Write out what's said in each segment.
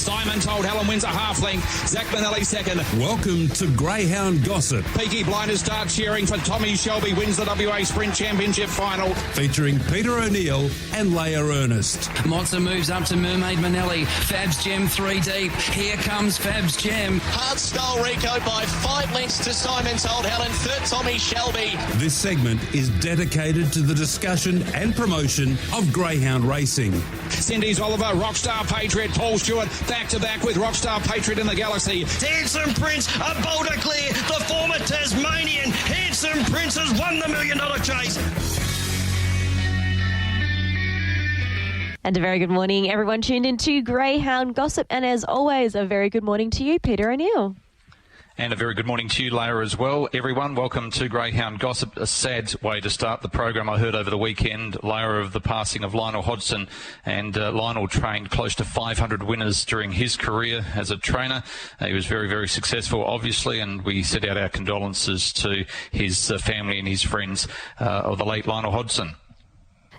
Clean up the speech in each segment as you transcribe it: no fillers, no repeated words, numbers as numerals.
Simon Told Helen wins a half length. Zach Manelli second. Welcome to Greyhound Gossip. Peaky Blinders start cheering for Tommy Shelby wins the WA Sprint Championship final. Featuring Peter O'Neill and Leia Ernest. Mozza moves up to Mermaid Manelli. Fab's Gem 3 deep. Here comes Fab's Gem. Hard style Rico by 5 lengths to Simon Told Helen. Third Tommy Shelby. This segment is dedicated to the discussion and promotion of greyhound racing. Cindy's Oliver, Rockstar Patriot, Paul Stewart, back-to-back with Rockstar Patriot in the Galaxy. Handsome Prince, a bolder clear. The former Tasmanian Handsome Prince has won the $1 million chase. And a very good morning, everyone tuned into Greyhound Gossip. And as always, a very good morning to you, Peter O'Neill. And a very good morning to you, Leia, as well. Everyone, welcome to Greyhound Gossip. A sad way to start the program. I heard over the weekend, Leia, of the passing of Lionel Hodgson. And Lionel trained close to 500 winners during his career as a trainer. He was very, very successful, obviously, and we send out our condolences to his family and his friends of the late Lionel Hodgson.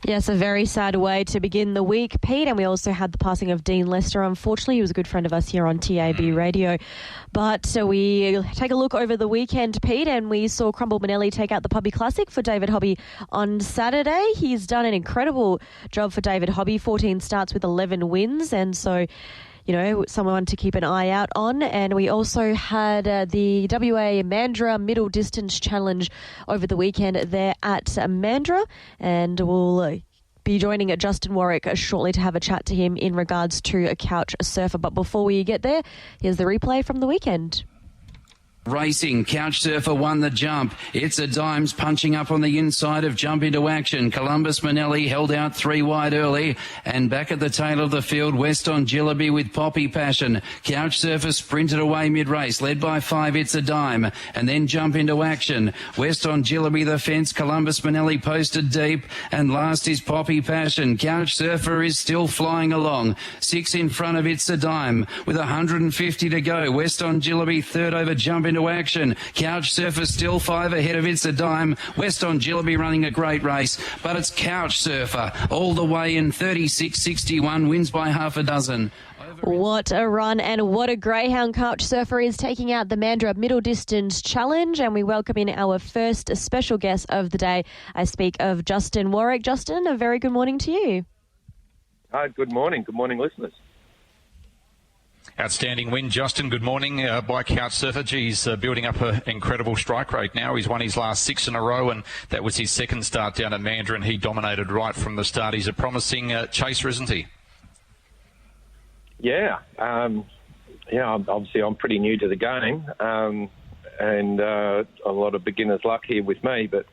Yes, a very sad way to begin the week, Pete. And we also had the passing of Dean Lester. Unfortunately, he was a good friend of us here on TAB Radio. But we take a look over the weekend, Pete, and we saw Crumble Manelli take out the Puppy Classic for David Hobby on Saturday. He's done an incredible job for David Hobby, 14 starts with 11 wins. And so, you know, someone to keep an eye out on. And we also had the WA Mandurah Middle Distance Challenge over the weekend there at Mandurah. And we'll be joining Justin Warwick shortly to have a chat to him in regards to a couch surfer. But before we get there, here's the replay from the weekend. Racing, Couch Surfer won the jump. It's a Dimes punching up on the inside of Jump Into Action. Columbus Manelli held out 3 wide early. And back at the tail of the field, West on Gillaby with Poppy Passion. Couch Surfer sprinted away mid-race, led by 5, It's a Dime. And then Jump Into Action. West on Gillaby the fence, Columbus Manelli posted deep. And last is Poppy Passion. Couch Surfer is still flying along. 6 in front of It's a Dime with 150 to go. West on Gillaby third over Jump Into Action. Couch Surfer still 5 ahead of It's a Dime. West on Gillaby running a great race, but it's Couch Surfer all the way in 36.61, wins by half a dozen. What a run and what a greyhound. Couch Surfer is taking out the Mandurah Middle Distance Challenge, and we welcome in our first special guest of the day. I speak of Justin Warwick. Justin, a very good morning to you. Hi, good morning. Good morning, listeners. Outstanding win, Justin. Good morning by Couch Surfer. He's building up an incredible strike rate now. He's won his last 6 in a row, and that was his second start down at Mandurah, and he dominated right from the start. He's a promising chaser, isn't he? Yeah. Obviously I'm pretty new to the game, and a lot of beginner's luck here with me. But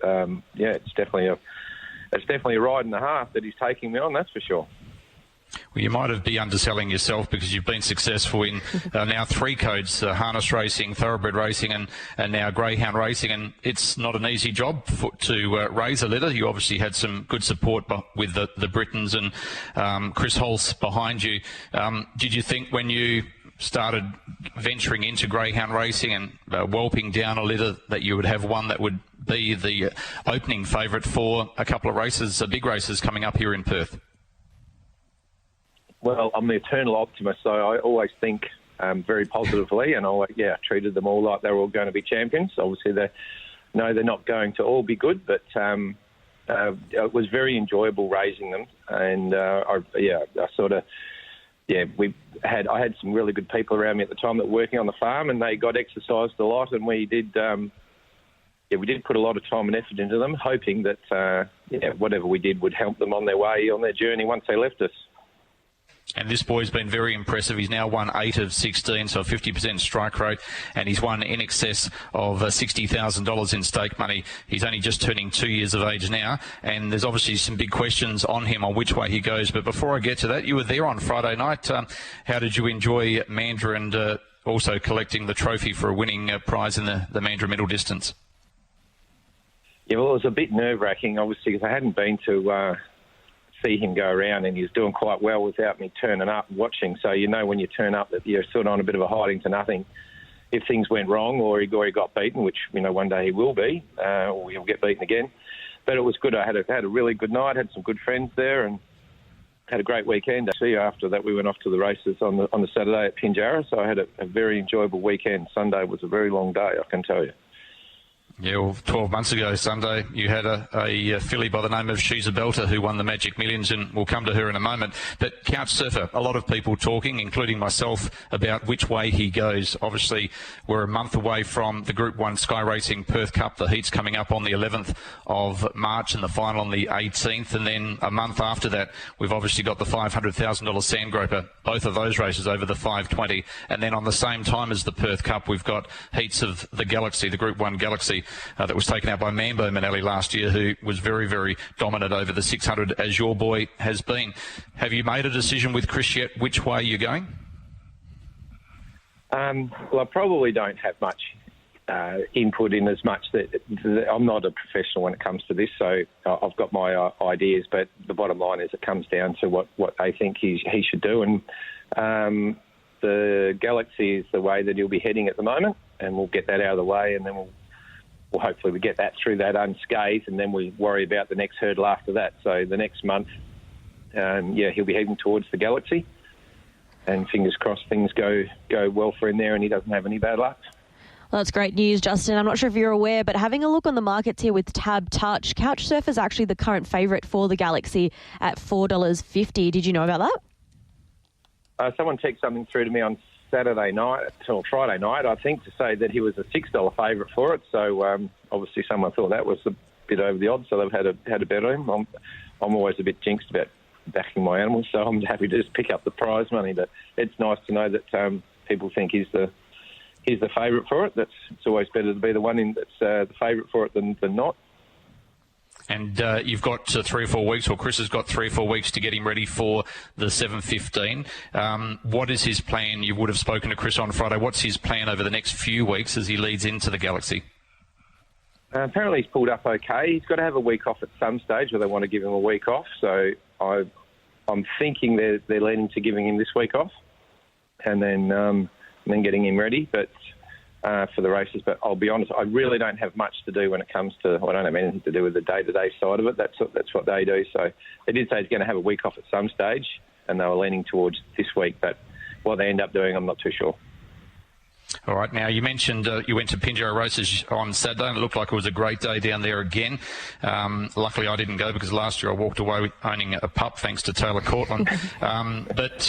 it's definitely a ride and a half that he's taking me on. That's for sure. Well, you might be underselling yourself because you've been successful in now 3 codes, harness racing, thoroughbred racing and now greyhound racing, and it's not an easy job to raise a litter. You obviously had some good support with the Britons and Chris Holtz behind you. Did you think when you started venturing into greyhound racing and whelping down a litter that you would have one that would be the opening favourite for a couple of races, big races coming up here in Perth? Well, I'm the eternal optimist, so I always think very positively, and I treated them all like they were all going to be champions. Obviously, they're not going to all be good, but it was very enjoyable raising them, and I had some really good people around me at the time that were working on the farm, and they got exercised a lot, and we did put a lot of time and effort into them, hoping that whatever we did would help them on their way, on their journey once they left us. And this boy's been very impressive. He's now won 8 of 16, so a 50% strike rate, and he's won in excess of $60,000 in stake money. He's only just turning 2 years of age now, and there's obviously some big questions on him on which way he goes. But before I get to that, you were there on Friday night. How did you enjoy Mandurah and also collecting the trophy for a winning prize in the Mandurah middle distance? Yeah, well, it was a bit nerve-wracking, obviously, because I hadn't been to see him go around, and he was doing quite well without me turning up and watching. So when you turn up that you're sort of on a bit of a hiding to nothing if things went wrong or he got beaten, which one day he will be, or he'll get beaten again. But it was good. I had a really good night, had some good friends there, and had a great weekend. Actually, after that, we went off to the races on the Saturday at Pinjarra, so I had a very enjoyable weekend. Sunday was a very long day, I can tell you. Yeah, well, 12 months ago Sunday, you had a filly by the name of She's a Belter who won the Magic Millions, and we'll come to her in a moment. But Couch Surfer, a lot of people talking, including myself, about which way he goes. Obviously, we're a month away from the Group 1 Sky Racing Perth Cup. The heat's coming up on the 11th of March and the final on the 18th. And then a month after that, we've obviously got the $500,000 Sandgroper, both of those races over the 520. And then on the same time as the Perth Cup, we've got heats of the Galaxy, the Group 1 Galaxy, that was taken out by Mambo Manelli last year, who was very, very dominant over the 600, as your boy has been. Have you made a decision with Chris yet which way you're going? Well, I probably don't have much input in as much that I'm not a professional when it comes to this, so I've got my ideas, but the bottom line is it comes down to what they think he should do, and the Galaxy is the way that he'll be heading at the moment, and we'll get that out of the way, and then we'll hopefully we get that through that unscathed, and then we worry about the next hurdle after that. So the next month, he'll be heading towards the Galaxy, and fingers crossed things go well for him there and he doesn't have any bad luck. Well, that's great news, Justin. I'm not sure if you're aware, but having a look on the markets here with Tab Touch, Couch Surfer is actually the current favourite for the Galaxy at $4.50. Did you know about that? Someone texted something through to me on Saturday night or Friday night, I think, to say that he was a $6 favourite for it. So obviously someone thought that was a bit over the odds, so they've had a bet on him. I'm always a bit jinxed about backing my animals, so I'm happy to just pick up the prize money. But it's nice to know that people think he's the favourite for it. It's always better to be the one that's the favourite for it than not. And you've got 3 or 4 weeks, or Chris has got 3 or 4 weeks to get him ready for the 7:15. What is his plan? You would have spoken to Chris on Friday. What's his plan over the next few weeks as he leads into the Galaxy? Apparently he's pulled up okay. He's got to have a week off at some stage, or they want to give him a week off. So I'm thinking they're leaning to giving him this week off, and then getting him ready. But for the races, but I'll be honest, I really don't have much to do when it comes to, I don't have anything to do with the day-to-day side of it. That's what they do. So they did say he's going to have a week off at some stage, and they were leaning towards this week, but what they end up doing, I'm not too sure. All right. Now, you mentioned you went to Pinjarra races on Saturday, and it looked like it was a great day down there again. Luckily, I didn't go because last year I walked away owning a pup thanks to Taylor Cortland. But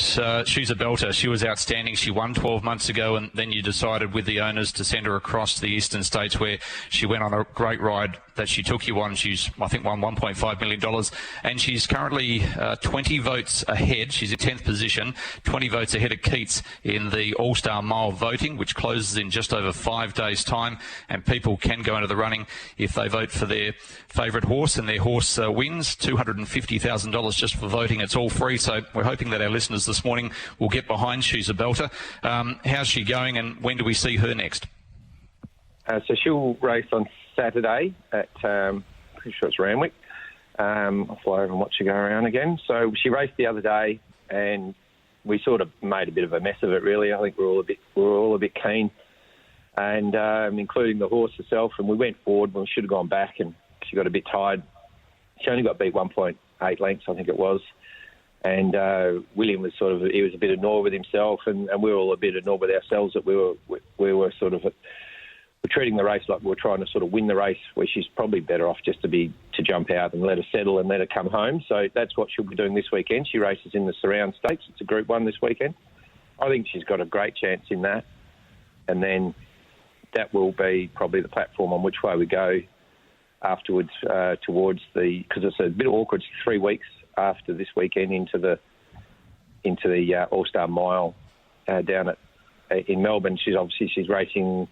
she's a belter. She was outstanding. She won 12 months ago, and then you decided with the owners to send her across the eastern states, where she went on a great ride that she took you on. She's, I think, won $1.5 million, and she's currently 20 votes ahead. She's in 10th position, 20 votes ahead of Keats in the All-Star Mile voting, which closes in just over 5 days' time, and people can go into the running if they vote for their favourite horse, and their horse wins $250,000 just for voting. It's all free, so we're hoping that our listeners this morning will get behind She's a Belter. How's she going, and when do we see her next? So she'll race on Saturday at, pretty sure it's Warwick. I'll fly over and watch her go around again. So she raced the other day, and we sort of made a bit of a mess of it, really. I think we're all a bit keen, and including the horse herself. And we went forward when we should have gone back, and she got a bit tired. She only got beat 1.8 lengths, I think it was. And William was he was a bit annoyed with himself, and we were all a bit annoyed with ourselves that we were sort of we're treating the race like we're trying to sort of win the race, where she's probably better off just to jump out and let her settle and let her come home. So that's what she'll be doing this weekend. She races in the Surround States. It's a Group 1 this weekend. I think she's got a great chance in that. And then that will be probably the platform on which way we go afterwards towards because it's a bit awkward. It's 3 weeks after this weekend into the All-Star Mile down in Melbourne. She's racing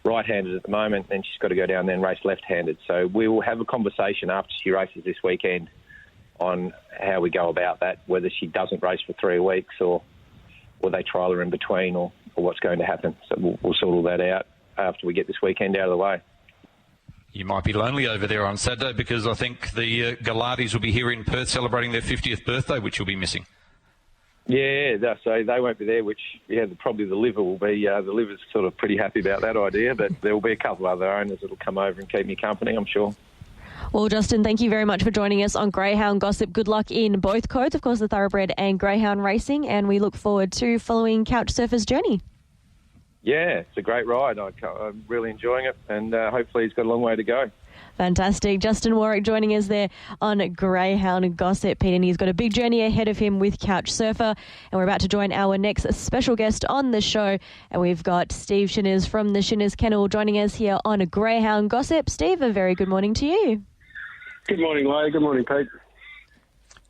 right-handed at the moment, and she's got to go down there and race left-handed. So we will have a conversation after she races this weekend on how we go about that, whether she doesn't race for 3 weeks or they trial her in between, or what's going to happen. So we'll sort all that out after we get this weekend out of the way. You might be lonely over there on Saturday, because I think the Gallardis will be here in Perth celebrating their 50th birthday, which you'll be missing. Yeah, so they won't be there, which, probably the liver will be. The liver's sort of pretty happy about that idea, but there will be a couple of other owners that will come over and keep me company, I'm sure. Well, Justin, thank you very much for joining us on Greyhound Gossip. Good luck in both codes, of course, the Thoroughbred and Greyhound racing, and we look forward to following Couchsurfer's journey. Yeah, it's a great ride. I'm really enjoying it, and hopefully he's got a long way to go. Fantastic. Justin Warwick joining us there on Greyhound Gossip, Pete, and he's got a big journey ahead of him with Couchsurfer, and we're about to join our next special guest on the show, and we've got Steve Shinners from the Shinners Kennel joining us here on Greyhound Gossip. Steve, a very good morning to you. Good morning, Leia. Good morning, Pete.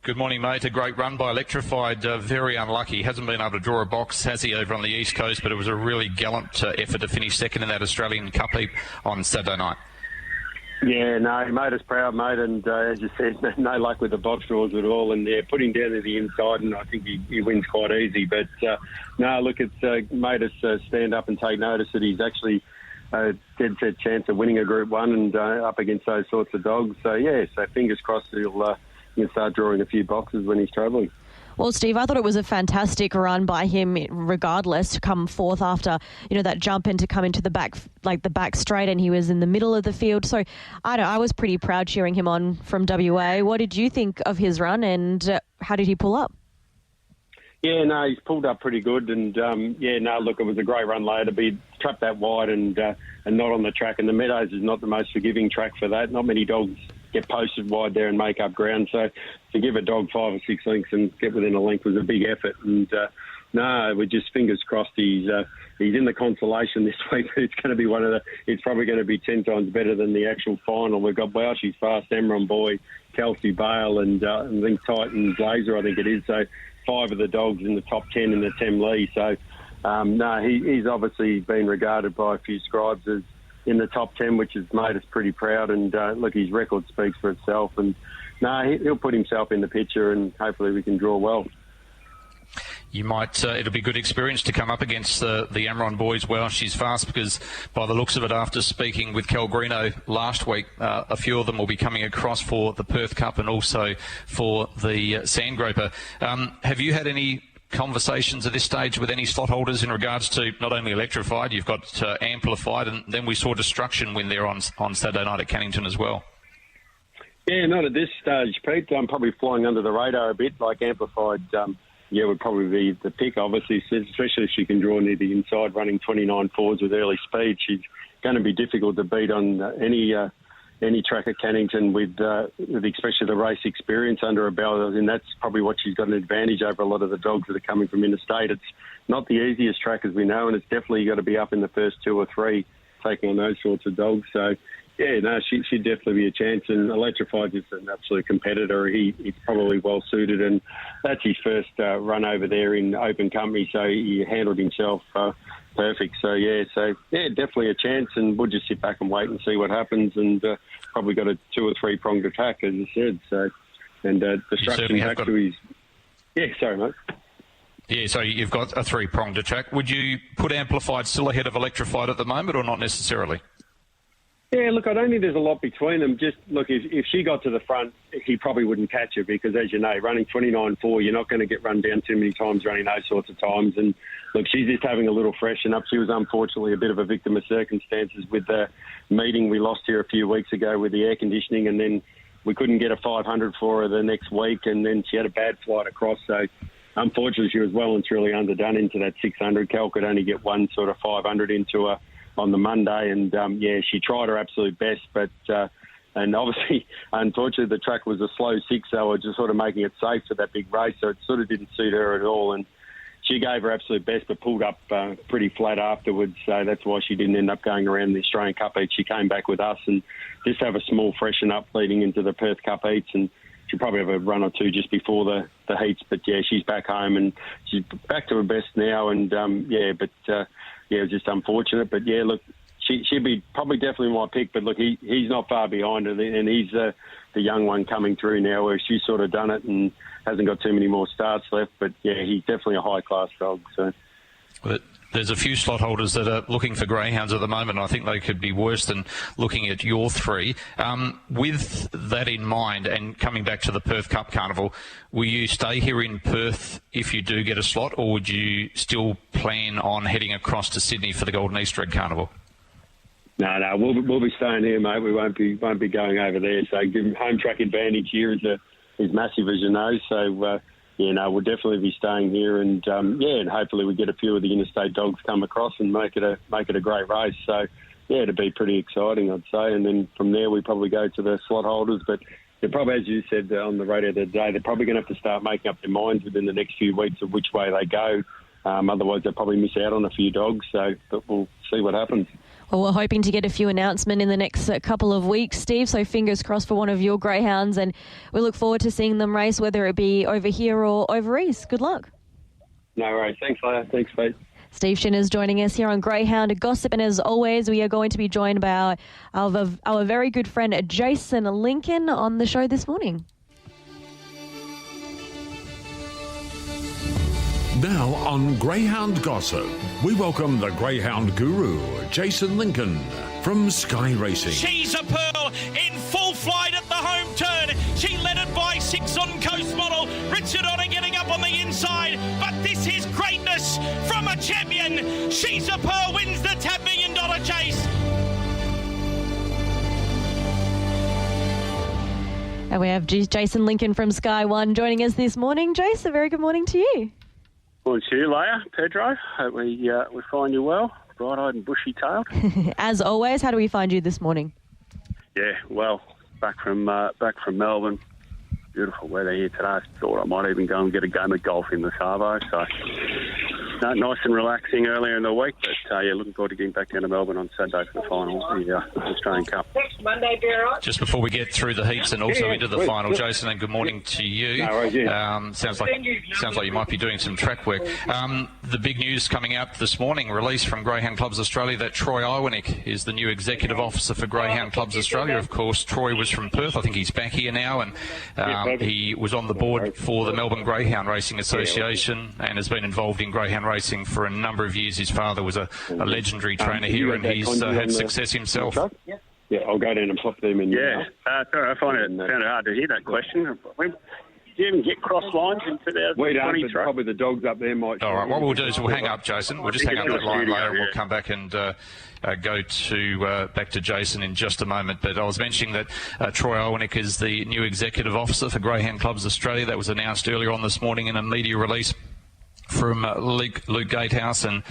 Good morning, mate. A great run by Electrified. Very unlucky. Hasn't been able to draw a box, has he, over on the East Coast, but it was a really gallant effort to finish second in that Australian Cup heap on Saturday night. Yeah, no, he made us proud, mate, and as you said, no luck with the box draws at all, and they're putting down to the inside, and I think he wins quite easy. But, no, look, it's made us stand up and take notice that he's actually a dead set chance of winning a Group 1 and up against those sorts of dogs. So, yeah, so fingers crossed he'll start drawing a few boxes when he's travelling. Well, Steve, I thought it was a fantastic run by him regardless to come fourth after, that jump and to come into the back straight, and he was in the middle of the field. So, I was pretty proud cheering him on from WA. What did you think of his run, and how did he pull up? Yeah, no, he's pulled up pretty good, and look, it was a great run later to be trapped that wide and not on the track, and the Meadows is not the most forgiving track for that. Not many dogs get posted wide there and make up ground, so to give a dog 5 or 6 lengths and get within a length was a big effort, and no, we're just fingers crossed he's in the consolation this week. It's going to be it's probably going to be 10 times better than the actual final. We've got Wow, She's Fast, Emron Boy, Kelsey Bale, and I think Titan Blazer, I think it is, so 5 of the dogs in the top 10 in the Tem Lee. So, he's obviously been regarded by a few scribes as in the top 10, which has made us pretty proud. And, look, his record speaks for itself. And, he'll put himself in the picture, and hopefully we can draw well. You might, it'll be a good experience to come up against the Amron boys. Well, She's Fast, because by the looks of it, after speaking with Cal Greeno last week, a few of them will be coming across for the Perth Cup and also for the Sandgroper. Have you had any conversations at this stage with any slot holders in regards to not only Electrified, you've got Amplified, and then we saw Destruction win there on Saturday night at Cannington as well? Yeah, not at this stage, Pete. I'm probably flying under the radar a bit, like Amplified. Would probably be the pick, obviously, especially if she can draw near the inside, running 29 forwards with early speed. She's going to be difficult to beat on any track at Cannington with especially the race experience under her belt, and that's probably what she's got an advantage over a lot of the dogs that are coming from interstate. It's not the easiest track, as we know, and it's definitely got to be up in the first 2 or 3 taking on those sorts of dogs. So, yeah, no, she'd definitely be a chance. And Electrified is an absolute competitor. He's probably well suited, and that's his first run over there in open company, so he handled himself perfect. So, definitely a chance, and we'll just sit back and wait and see what happens, and probably got a 2 or 3 pronged attack, as you said. So, and Destruction actually Yeah, sorry, mate. Yeah, so you've got a 3-pronged attack. Would you put Amplified still ahead of Electrified at the moment, or not necessarily? Yeah, look, I don't think there's a lot between them. Just, look, if she got to the front, he probably wouldn't catch her because, as you know, running 29.4, you're not going to get run down too many times running those sorts of times. And, look, she's just having a little freshen up. She was unfortunately a bit of a victim of circumstances with the meeting we lost here a few weeks ago with the air conditioning, and then we couldn't get a 500 for her the next week, and then she had a bad flight across. So, unfortunately, she was well and truly underdone into that 600. Cal could only get one sort of 500 into her on the Monday, and she tried her absolute best, but and obviously, unfortunately, the track was a slow 6, so we're just sort of making it safe for that big race, so it sort of didn't suit her at all, and she gave her absolute best, but pulled up pretty flat afterwards, so that's why she didn't end up going around the Australian Cup Heats. She came back with us and just have a small freshen up leading into the Perth Cup Heats, and she'll probably have a run or 2 just before the heats, but yeah, she's back home and she's back to her best now, and it was just unfortunate. But yeah, look, she'd be probably definitely my pick, but look, he's not far behind her, and he's the young one coming through now where she's sort of done it and hasn't got too many more starts left, but yeah, he's definitely a high-class dog. So. But there's a few slot holders that are looking for greyhounds at the moment, and I think they could be worse than looking at your 3. With that in mind, and coming back to the Perth Cup Carnival, will you stay here in Perth if you do get a slot, or would you still plan on heading across to Sydney for the Golden Easter Egg Carnival? No, we'll be staying here, mate. We won't be going over there. So give them home track advantage here is massive, as you know. So we'll definitely be staying here, and and hopefully we get a few of the interstate dogs come across and make it a great race. So it'd be pretty exciting, I'd say. And then from there we probably go to the slot holders, but they're probably, as you said on the radio the other day, they're probably going to have to start making up their minds within the next few weeks of which way they go. Otherwise, they'll probably miss out on a few dogs. But we'll see what happens. Well, we're hoping to get a few announcements in the next couple of weeks, Steve, so fingers crossed for one of your greyhounds, and we look forward to seeing them race, whether it be over here or over east. Good luck. No worries. Thanks, Leia. Thanks, Pete. Steve Shinners joining us here on Greyhound Gossip, and as always, we are going to be joined by our very good friend Jason Lincoln on the show this morning. Now on Greyhound Gossip, we welcome the Greyhound guru, Jason Lincoln, from Sky Racing. She's a pearl in full flight at the home turn. She led it by 6 on Coast Model. Richard Otter getting up on the inside. But this is greatness from a champion. She's a pearl wins the $10 million chase. And we have Jason Lincoln from Sky One joining us this morning. Jace, a very good morning to you. Morning to you, Leia, Pedro. Hope we find you well, bright-eyed and bushy-tailed. As always, how do we find you this morning? Yeah, well, back from Melbourne. Beautiful weather here today. Thought I might even go and get a game of golf in the Savo. So, nice and relaxing earlier in the week. But, looking forward to getting back down to Melbourne on Saturday for the final of the Australian Cup. Next Monday, be all right? Just before we get through the heats and also into the final, Jason, and good morning to you. Sounds like you might be doing some track work. The big news coming out this morning, release from Greyhound Clubs Australia, that Troy Iwanick is the new executive officer for Greyhound Clubs Australia. Of course, Troy was from Perth. I think he's back here now, and he was on the board for the Melbourne Greyhound Racing Association and has been involved in greyhound racing for a number of years. His father was a legendary trainer here, and he's had success himself. Yeah, I'll go down and pop them in. Yeah, sorry, I found it hard to hear that question. Do you even get cross lines in 2023? We don't, but probably the dogs up there might. All right, what we'll do is we'll hang up, Jason. We'll just hang up that line later. We'll come back and go to back to Jason in just a moment. But I was mentioning that Troy Iwanick is the new executive officer for Greyhound Clubs Australia. That was announced earlier on this morning in a media release from Luke Gatehouse, and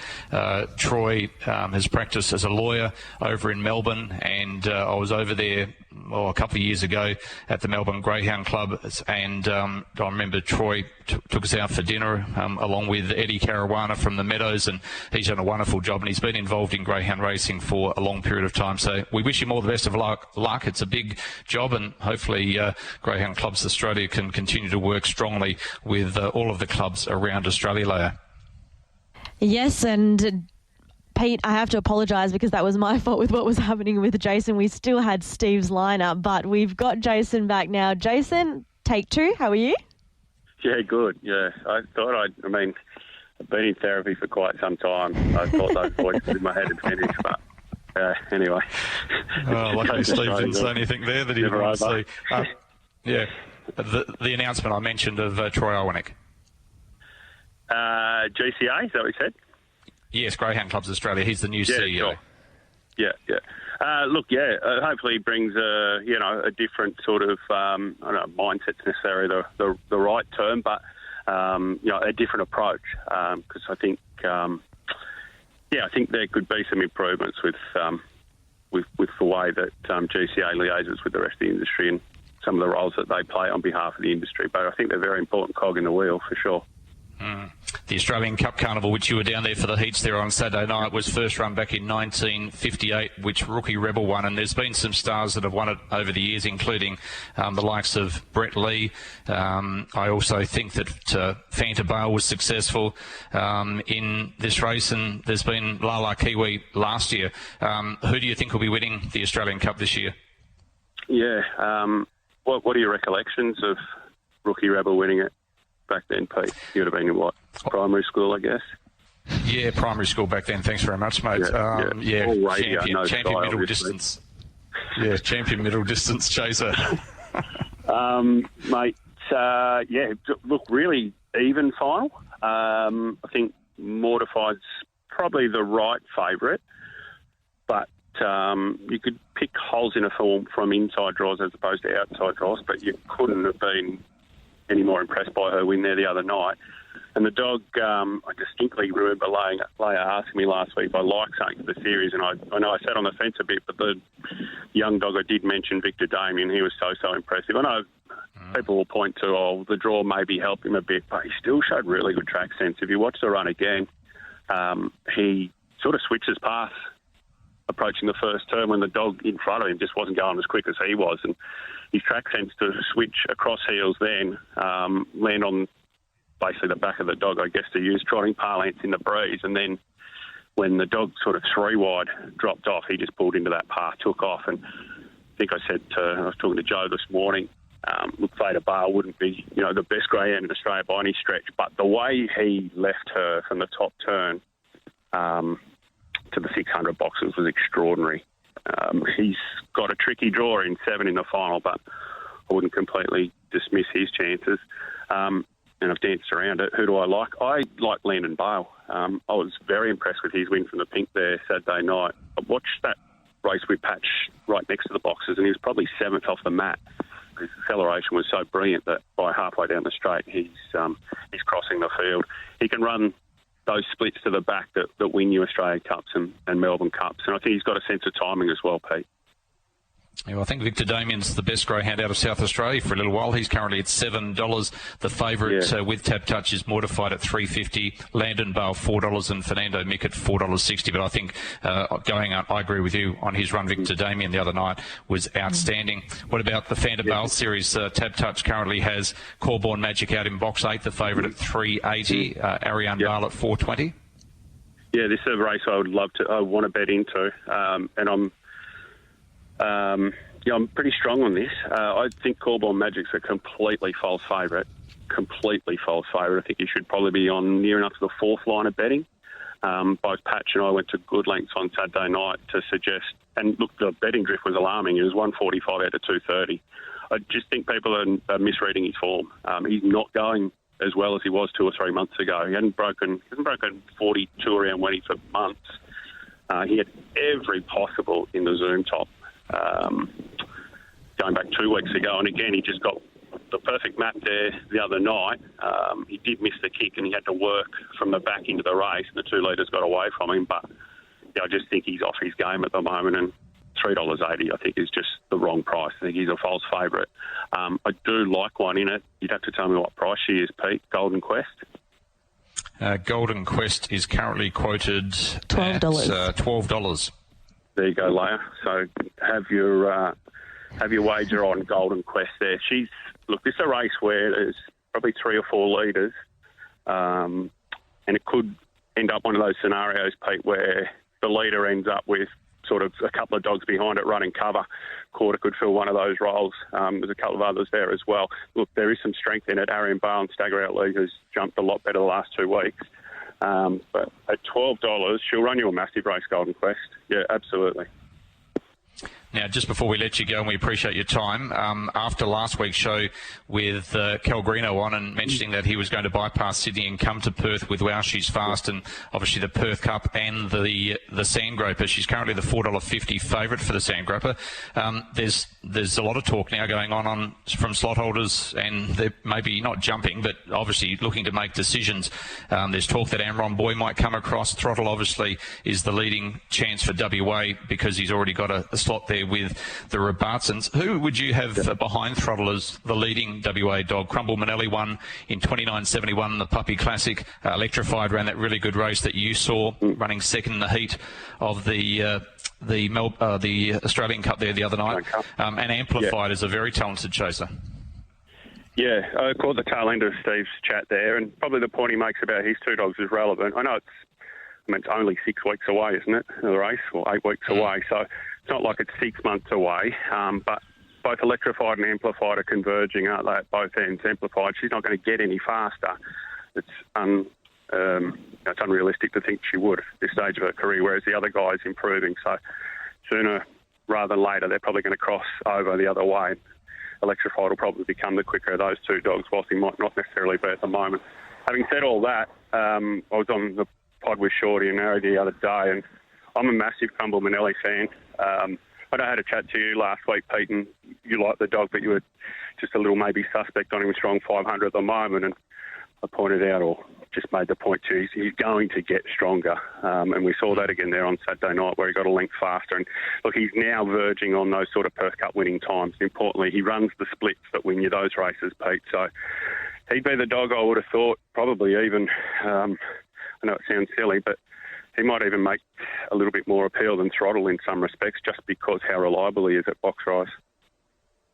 Troy has practiced as a lawyer over in Melbourne, and I was over there a couple of years ago at the Melbourne Greyhound Club, and I remember Troy took us out for dinner along with Eddie Caruana from the Meadows, and he's done a wonderful job, and he's been involved in greyhound racing for a long period of time. So we wish him all the best of luck. It's a big job, and hopefully Greyhound Clubs Australia can continue to work strongly with all of the clubs around Australia, Leia. Yes, and Pete, I have to apologise because that was my fault with what was happening with Jason. We still had Steve's lineup, but we've got Jason back now. Jason, take two. How are you? Yeah, good. Yeah, I've been in therapy for quite some time. I thought those voices in my head had finished, but anyway. Oh, luckily Steve didn't say anything there that he didn't want to see. The announcement I mentioned of Troy Iwanick. GCA, is that what you said? Yes, Greyhound Clubs Australia. He's the new CEO. Sure. Yeah. Hopefully he brings a different sort of I don't know, mindset's necessarily the right term, but a different approach. Because I think there could be some improvements with the way that GCA liaises with the rest of the industry and some of the roles that they play on behalf of the industry. But I think they're a very important cog in the wheel for sure. The Australian Cup Carnival, which you were down there for the heats there on Saturday night, was first run back in 1958, which Rookie Rebel won, and there's been some stars that have won it over the years, including the likes of Brett Lee. I also think that Fanta Bale was successful in this race, and there's been Lala Kiwi last year. Who do you think will be winning the Australian Cup this year? Yeah, what are your recollections of Rookie Rebel winning it? Back then, Pete, you would have been in what, primary school, I guess? Yeah, primary school back then. Thanks very much, mate. Champion middle distance. Yeah, champion middle distance chaser. Mate, look, really even final. I think Mortified's probably the right favourite, but you could pick holes in a form from inside draws as opposed to outside draws, but you couldn't have been any more impressed by her win there the other night. And the dog, I distinctly remember Leia asking me last week if I like something for the series, and I know I sat on the fence a bit, but the young dog I did mention, Victor Damien, he was so impressive. I know people will point to, the draw maybe helped him a bit, but he still showed really good track sense. If you watch the run again, he sort of switches path approaching the first turn when the dog in front of him just wasn't going as quick as he was, and his track sense to switch across heels then, land on basically the back of the dog, I guess, to use trotting parlance in the breeze. And then when the dog sort of 3 wide dropped off, he just pulled into that path, took off. And I think I was talking to Joe this morning, look, Vader Bar wouldn't be, the best greyhound in Australia by any stretch, but the way he left her from the top turn to the 600 boxes was extraordinary. He's got a tricky draw in 7 in the final, but I wouldn't completely dismiss his chances. And I've danced around it. Who do I like? I like Landon Bale. I was very impressed with his win from the pink there Saturday night. I watched that race with Patch right next to the boxes, and he was probably 7th off the mat. His acceleration was so brilliant that by halfway down the straight, he's crossing the field. He can run those splits to the back that win you Australia Cups and Melbourne Cups. And I think he's got a sense of timing as well, Pete. Yeah, well, I think Victor Damien's the best greyhound out of South Australia for a little while. He's currently at $7. The favourite with Tap Touch is Mortified at $3.50. Landon Bale $4 and Fernando Mick at $4.60. But I think going out, I agree with you on his run. Victor Damien the other night was outstanding. What about the Fanta Bale series? Tap Touch currently has Corborn Magic out in box 8, the favourite at $3.80. Ariane Bale at $4.20. Yeah, this is a race I want to bet into, and I'm pretty strong on this. I think Corborn Magic's a completely false favourite. I think he should probably be on near enough to the 4th line of betting. Both Patch and I went to good lengths on Saturday night to suggest, and look, the betting drift was alarming. It was 145 out of 230. I just think people are misreading his form. He's not going as well as he was 2 or 3 months ago. He hasn't broken 42 around Wenny for months. He had every possible in the Zoom top. Going back 2 weeks ago, and again he just got the perfect map there the other night. He did miss the kick and he had to work from the back into the race, and the 2 leaders got away from him, but I just think he's off his game at the moment, and $3.80 I think is just the wrong price. I think he's a false favourite. I do like one in it. You'd have to tell me what price she is, Pete. Golden Quest? Golden Quest is currently quoted $12. At $12. There you go, Leia. So have your wager on Golden Quest there. This is a race where there's probably 3 or 4 leaders, and it could end up one of those scenarios, Pete, where the leader ends up with sort of a couple of dogs behind it running cover. Quarter could fill one of those roles. There's a couple of others there as well. Look, there is some strength in it. Ariane Bale and Stagger Out League has jumped a lot better the last 2 weeks. But at $12, she'll run you a massive race, Golden Quest. Yeah, absolutely. Now, just before we let you go, and we appreciate your time, after last week's show with Cal Greeno on and mentioning that he was going to bypass Sydney and come to Perth with Wow She's Fast, and obviously the Perth Cup and the Sandgroper. She's currently the $4.50 favourite for the Sandgroper. There's a lot of talk now going on from slot holders, and they're maybe not jumping, but obviously looking to make decisions. There's talk that Amron Boy might come across. Throttle obviously is the leading chance for WA because he's already got a slot there with the Robertsons. Who would you have behind Throttle as the leading WA dog? Crumble Manelli won in 29.71, the Puppy Classic. Electrified ran that really good race that you saw, running second in the heat of the Australian Cup there the other night. And Amplified is a very talented chaser. Yeah, I caught the tail end of Steve's chat there, and probably the point he makes about his 2 dogs is relevant. I know it's only 6 weeks away, isn't it, the race, or 8 weeks away, so it's not like it's 6 months away, but both Electrified and Amplified are converging, aren't they, at both ends? Amplified, she's not going to get any faster. It's unrealistic to think she would at this stage of her career, whereas the other guy's improving, so sooner rather than later they're probably going to cross over the other way. Electrified will probably become the quicker of those 2 dogs, whilst he might not necessarily be at the moment. Having said all that, I was on the pod with Shorty and Harry the other day, and I'm a massive Crumble Manelli fan. I know I had a chat to you last week, Pete, and you liked the dog, but you were just a little maybe suspect on him strong 500 at the moment. And I pointed out, or just made the point to you, he's going to get stronger. And we saw that again there on Saturday night where he got a length faster. And look, he's now verging on those sort of Perth Cup winning times. Importantly, he runs the splits that win you those races, Pete. So he'd be the dog I would have thought, probably even, I know it sounds silly, but he might even make a little bit more appeal than Throttle in some respects, just because how reliable he is at box rise.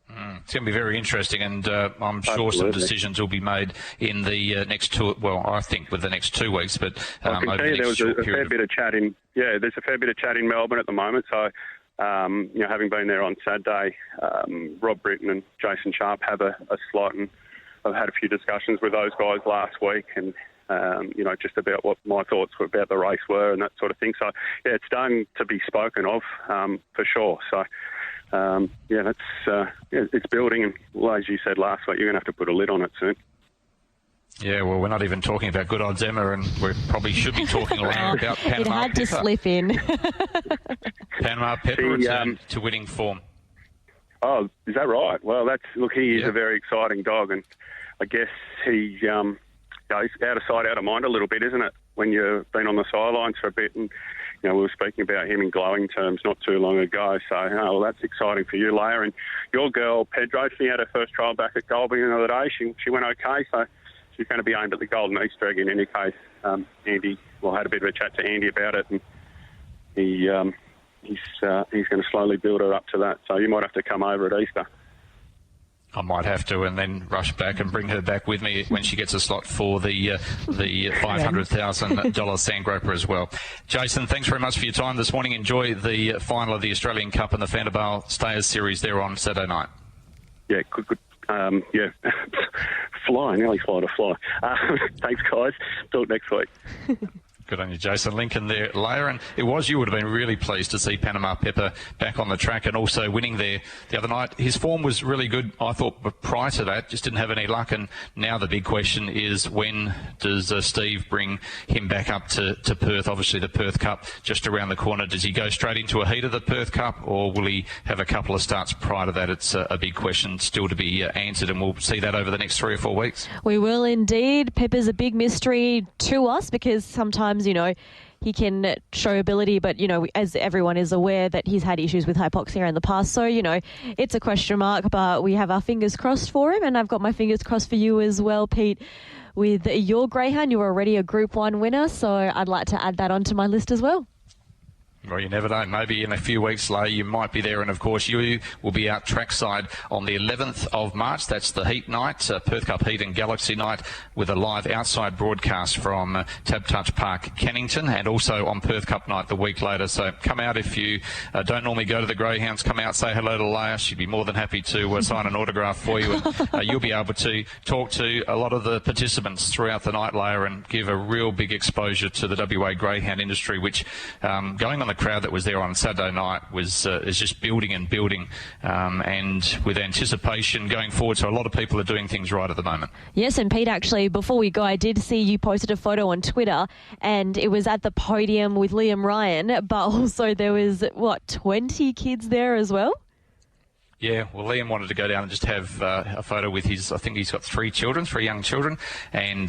It's going to be very interesting, and I'm sure some decisions will be made in the next 2. Well, I think with the next 2 weeks, but I can tell you there was a fair bit of chat in. Yeah, there's a fair bit of chat in Melbourne at the moment. So, having been there on Saturday, Rob Britton and Jason Sharp have a slot, and I've had a few discussions with those guys last week, and just about what my thoughts were about the race were and that sort of thing. So, yeah, it's starting to be spoken of for sure. So, it's building. And well, as you said last week, you're going to have to put a lid on it soon. Yeah, well, we're not even talking about Good Odds Emma, and we probably should be talking about Panama Pepper. It had to slip in. Panama Pepper returned to winning form. Oh, is that right? Well, he is a very exciting dog, and I guess he's out of sight, out of mind a little bit, isn't it? When you've been on the sidelines for a bit, and we were speaking about him in glowing terms not too long ago. So, that's exciting for you, Leia. And your girl Pedro, she had her first trial back at Goulburn the other day. She went okay, so she's going to be aimed at the Golden Easter egg in any case. Andy, had a bit of a chat to Andy about it, and he's going to slowly build her up to that. So you might have to come over at Easter. I might have to, and then rush back and bring her back with me when she gets a slot for the $500,000 Sandgroper as well. Jason, thanks very much for your time this morning. Enjoy the final of the Australian Cup and the Vanderbilt Stayers Series there on Saturday night. Yeah, good. Fly, nearly fly to fly. Thanks, guys. Talk next week. Good on you, Jason Lincoln there, Leia. And you would have been really pleased to see Panama Pepper back on the track and also winning there the other night. His form was really good, I thought, but prior to that, just didn't have any luck. And now the big question is, when does Steve bring him back up to Perth? Obviously, the Perth Cup just around the corner. Does he go straight into a heat of the Perth Cup, or will he have a couple of starts prior to that? It's a big question still to be answered, and we'll see that over the next 3 or 4 weeks. We will indeed. Pepper's a big mystery to us because sometimes, he can show ability, but, as everyone is aware, that he's had issues with hypoxia in the past. So, it's a question mark, but we have our fingers crossed for him, and I've got my fingers crossed for you as well, Pete. With your Greyhound, you're already a Group 1 winner, so I'd like to add that onto my list as well. Well, you never know. Maybe in a few weeks, Leigh, you might be there. And, of course, you will be out trackside on the 11th of March. That's the Heat Night, Perth Cup Heat and Galaxy Night, with a live outside broadcast from Tab Touch Park, Cannington, and also on Perth Cup Night the week later. So come out if you don't normally go to the Greyhounds. Come out, say hello to Leia. She'd be more than happy to sign an autograph for you. And you'll be able to talk to a lot of the participants throughout the night, Leia, and give a real big exposure to the WA Greyhound industry, which going on the crowd that was there on Saturday night is just building and building, and with anticipation going forward. So a lot of people are doing things right at the moment. Yes, and Pete, actually, before we go, I did see you posted a photo on Twitter, and it was at the podium with Liam Ryan, but also there was, 20 kids there as well? Yeah, well, Liam wanted to go down and just have a photo with I think he's got 3 young children, and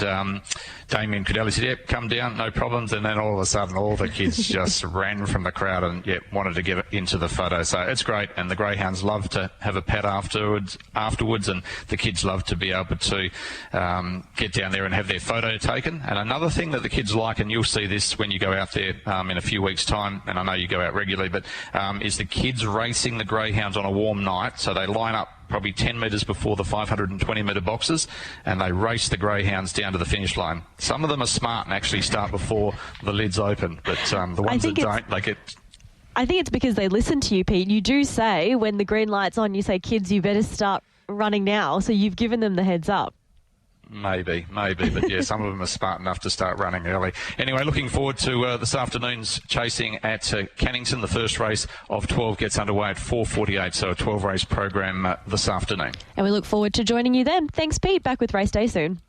Damien Cadelli said, yep, come down, no problems, and then all of a sudden all the kids just ran from the crowd and wanted to get into the photo. So it's great, and the Greyhounds love to have a pat afterwards, and the kids love to be able to get down there and have their photo taken. And another thing that the kids like, and you'll see this when you go out there in a few weeks' time, and I know you go out regularly, but is the kids racing the Greyhounds on a warm night. So they line up probably 10 metres before the 520-metre boxes, and they race the Greyhounds down to the finish line. Some of them are smart and actually start before the lids open, but the ones that don't, they get... I think it's because they listen to you, Pete. You do say, when the green light's on, you say, kids, you better start running now. So you've given them the heads up. Maybe, but yeah, some of them are smart enough to start running early. Anyway, looking forward to this afternoon's chasing at Cannington. The first race of 12 gets underway at 4:48, so a 12-race program this afternoon. And we look forward to joining you then. Thanks, Pete. Back with Race Day soon.